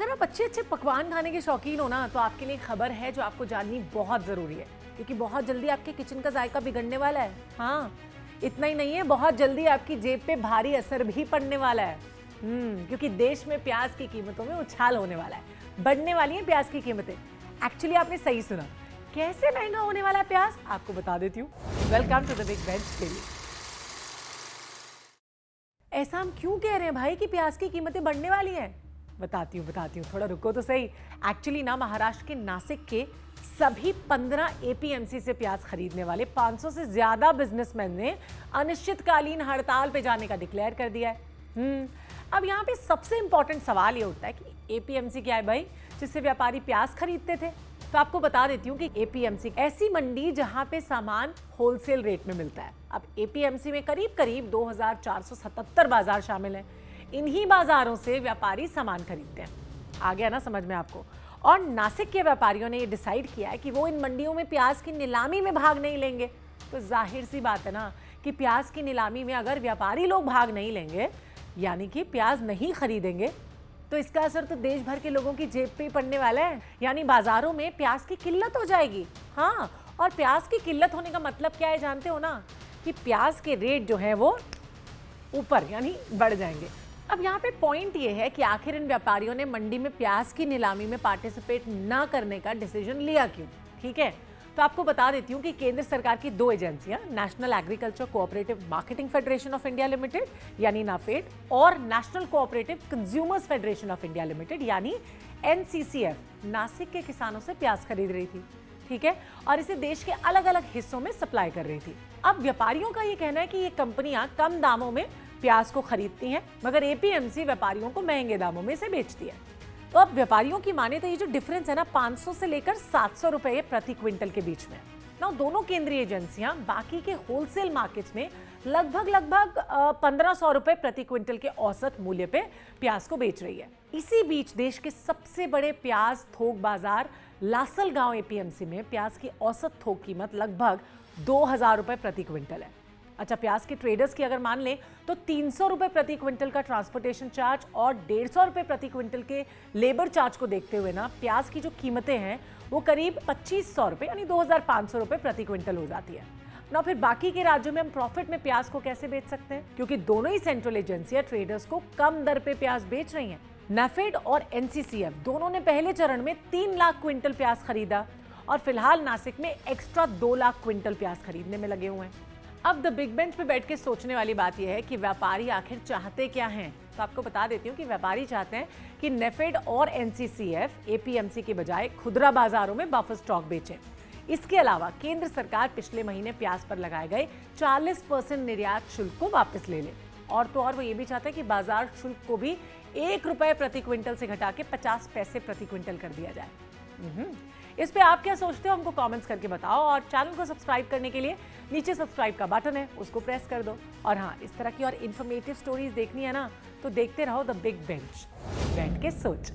अगर आप अच्छे अच्छे पकवान खाने के शौकीन हो ना, तो आपके लिए खबर है जो आपको जाननी बहुत ज़रूरी है, क्योंकि बहुत जल्दी आपके किचन का जायका बिगड़ने वाला है। हाँ, इतना ही नहीं है, बहुत जल्दी आपकी जेब पे भारी असर भी पड़ने वाला है। क्योंकि देश में प्याज की कीमतों में उछाल होने वाला है, बढ़ने वाली है प्याज की कीमतें। एक्चुअली आपने सही सुना। कैसे महंगा होने वाला है प्याज, आपको बता देती हूँ। Welcome to the big bench daily. ऐसा हम क्यों कह रहे हैं भाई कि प्याज की कीमतें बढ़ने वाली हैं? बताती हूँ, थोड़ा रुको तो सही। एक्चुअली ना, महाराष्ट्र के नासिक के सभी 15 एपीएमसी से प्याज खरीदने वाले 500 से ज्यादा बिजनेसमैन ने अनिश्चितकालीन हड़ताल पे जाने का डिक्लेयर कर दिया है। अब यहाँ पे सबसे इंपॉर्टेंट सवाल ये उठता है कि एपीएमसी क्या है भाई, जिससे व्यापारी प्याज खरीदते थे। तो आपको बता देती हूँ कि एपीएमसी ऐसी मंडी जहाँ पे सामान होलसेल रेट में मिलता है। अब एपीएमसी में करीब करीब 2477 बाजार शामिल हैं। इन्हीं बाजारों से व्यापारी सामान खरीदते हैं। आ गया ना समझ में आपको? और नासिक के व्यापारियों ने ये डिसाइड किया है कि वो इन मंडियों में प्याज की नीलामी में भाग नहीं लेंगे। तो जाहिर सी बात है ना कि प्याज की नीलामी में अगर व्यापारी लोग भाग नहीं लेंगे, यानी कि प्याज नहीं खरीदेंगे, तो इसका असर तो देश भर के लोगों की जेब पे ही पड़ने वाला है। यानी बाजारों में प्याज की किल्लत हो जाएगी। हाँ, और प्याज की किल्लत होने का मतलब क्या है जानते हो ना? कि प्याज के रेट जो है वो ऊपर यानी बढ़ जाएंगे। अब यहाँ पे पॉइंट ये है कि आखिर इन व्यापारियों ने मंडी में प्याज की नीलामी में पार्टिसिपेट ना करने का डिसीजन लिया क्यों? ठीक है, तो आपको बता देती हूँ कि केंद्र सरकार की दो एजेंसियां, national agriculture cooperative marketing federation of India limited यानी नाफेड और national cooperative consumers federation of India limited यानी एनसीसीएफ, नासिक के किसानों से प्याज खरीद रही थी। ठीक है, और इसे देश के अलग अलग हिस्सों में सप्लाई कर रही थी। अब व्यापारियों का ये कहना है कि ये कंपनियां कम दामों में प्याज को खरीदती हैं, मगर एपीएमसी व्यापारियों को महंगे दामों में इसे बेचती है। तो अब व्यापारियों की माने तो ये जो डिफरेंस है ना, 500 से लेकर 700 रुपए प्रति क्विंटल के बीच में। ना दोनों केंद्रीय एजेंसियां बाकी के होलसेल मार्केट्स में लगभग 1500 रुपए प्रति क्विंटल के औसत मूल्य पे प्याज को बेच रही है। इसी बीच देश के सबसे बड़े प्याज थोक बाजार लासलगांव एपीएमसी में प्याज की औसत थोक कीमत लगभग 2000 रुपए प्रति क्विंटल है। अच्छा, प्याज के ट्रेडर्स की अगर मान लें तो 300 रुपए प्रति क्विंटल का ट्रांसपोर्टेशन चार्ज और 150 रुपए प्रति क्विंटल के लेबर चार्ज को देखते हुए ना, प्याज की जो कीमतें हैं वो करीब 2500 रुपए यानी 2500 रुपए प्रति क्विंटल हो जाती है ना। फिर बाकी के राज्यों में हम प्रॉफिट में प्याज को कैसे बेच सकते हैं? क्योंकि दोनों ही सेंट्रल एजेंसियां ट्रेडर्स को कम दर पे प्याज बेच रही हैं। नाफेड और एनसीसीएफ दोनों ने पहले चरण में 3 लाख क्विंटल प्याज खरीदा और फिलहाल नासिक में एक्स्ट्रा 2 लाख क्विंटल प्याज खरीदने में लगे हुए हैं। अब द बिग बेंच पे बैठ के सोचने वाली बात यह है कि व्यापारी आखिर चाहते क्या हैं। तो आपको बता देती हूँ कि व्यापारी चाहते हैं कि नेफेड और एनसीसीएफ एपीएमसी के बजाय खुदरा बाजारों में बफर स्टॉक बेचें। इसके अलावा केंद्र सरकार पिछले महीने प्याज पर लगाए गए 40% निर्यात शुल्क को वापस ले ले। और तो और वो ये भी चाहते हैं कि बाजार शुल्क को भी 1 रुपए प्रति क्विंटल से घटा के 50 पैसे प्रति क्विंटल कर दिया जाए। इस पे आप क्या सोचते हो, हमको कमेंट्स करके बताओ। और चैनल को सब्सक्राइब करने के लिए नीचे सब्सक्राइब का बटन है, उसको प्रेस कर दो। और हाँ, इस तरह की और इन्फॉर्मेटिव स्टोरीज देखनी है ना, तो देखते रहो द बिग बेंच, बैठ के सोच।